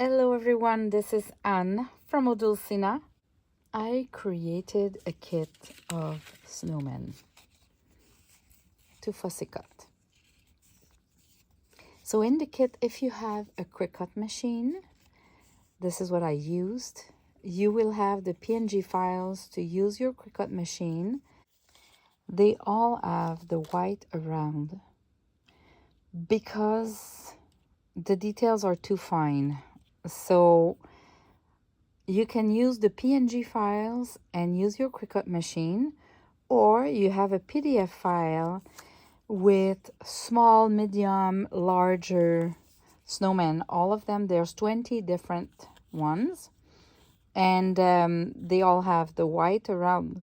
Hello everyone, this is Anne from Odulcina. I created a kit of snowmen to fussy cut. So in the kit, if you have a quick cut machine, this is what I used. You will have the PNG files to use your quick cut machine. They all have the white around because the details are too fine. So you can use the PNG files and use your quick cut machine, or you have a PDF file with small, medium, larger snowmen. All of them, there's 20 different ones, and they all have the white around.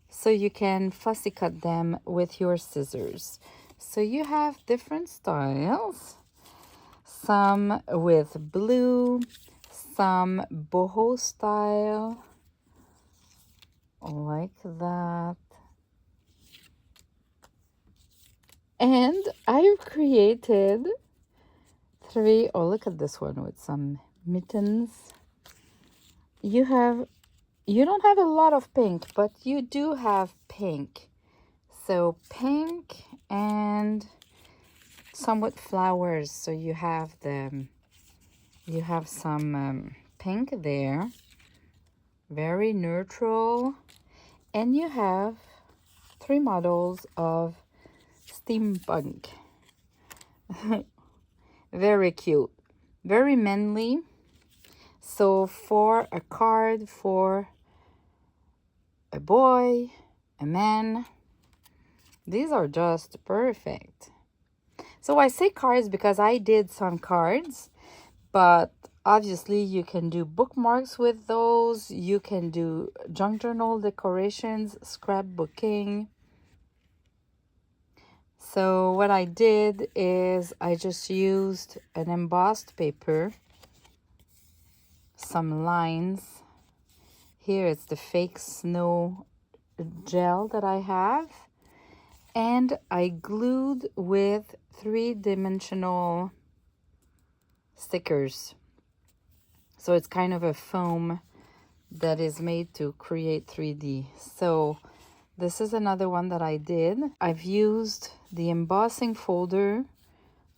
So you can fussy cut them with your scissors. So you have different styles, some with blue, some boho style, like that. And I've created three. Oh, look at this one with some mittens. You don't have a lot of pink, but you do have pink. So pink and some with flowers. So you have some pink there, very neutral, and you have three models of steampunk. Very cute, very manly. So for a card for a boy, a man, these are just perfect. So I say cards because I did some cards, but obviously you can do bookmarks with those. You can do junk journal decorations, scrapbooking. So what I did is I just used an embossed paper, some lines. Here it's the fake snow gel that I have. And I glued with 3-dimensional stickers. So it's kind of a foam that is made to create 3D. So this is another one that I did. I've used the embossing folder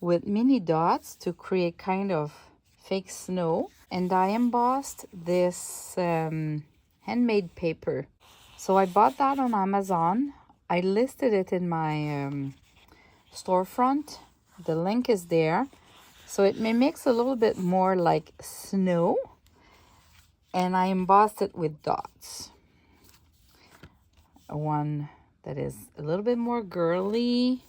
with mini dots to create kind of fake snow. And I embossed this handmade paper. So I bought that on Amazon. I listed it in my storefront. The link is there. So it makes a little bit more like snow. And I embossed it with dots. One that is a little bit more girly,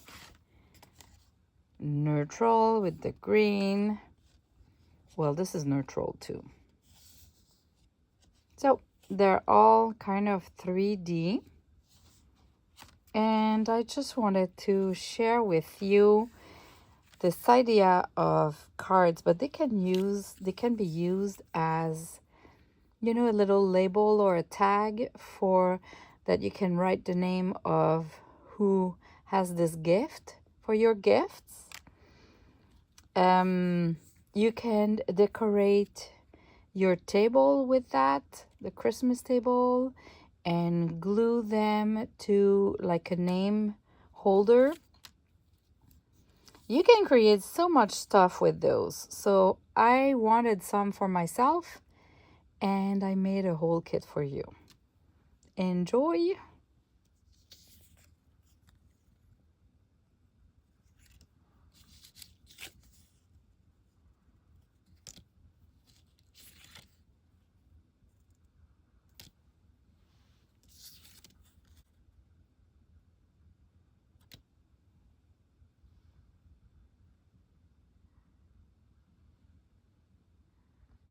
neutral with the green. Well, this is neutral too. So they're all kind of 3D. And I just wanted to share with you this idea of cards, but they can be used as, a little label or a tag for that you can write the name of who has this gift for your gifts. You can decorate your table with that, the Christmas table, and glue them to like a name holder. You can create so much stuff with those. So I wanted some for myself, and I made a whole kit for you. Enjoy!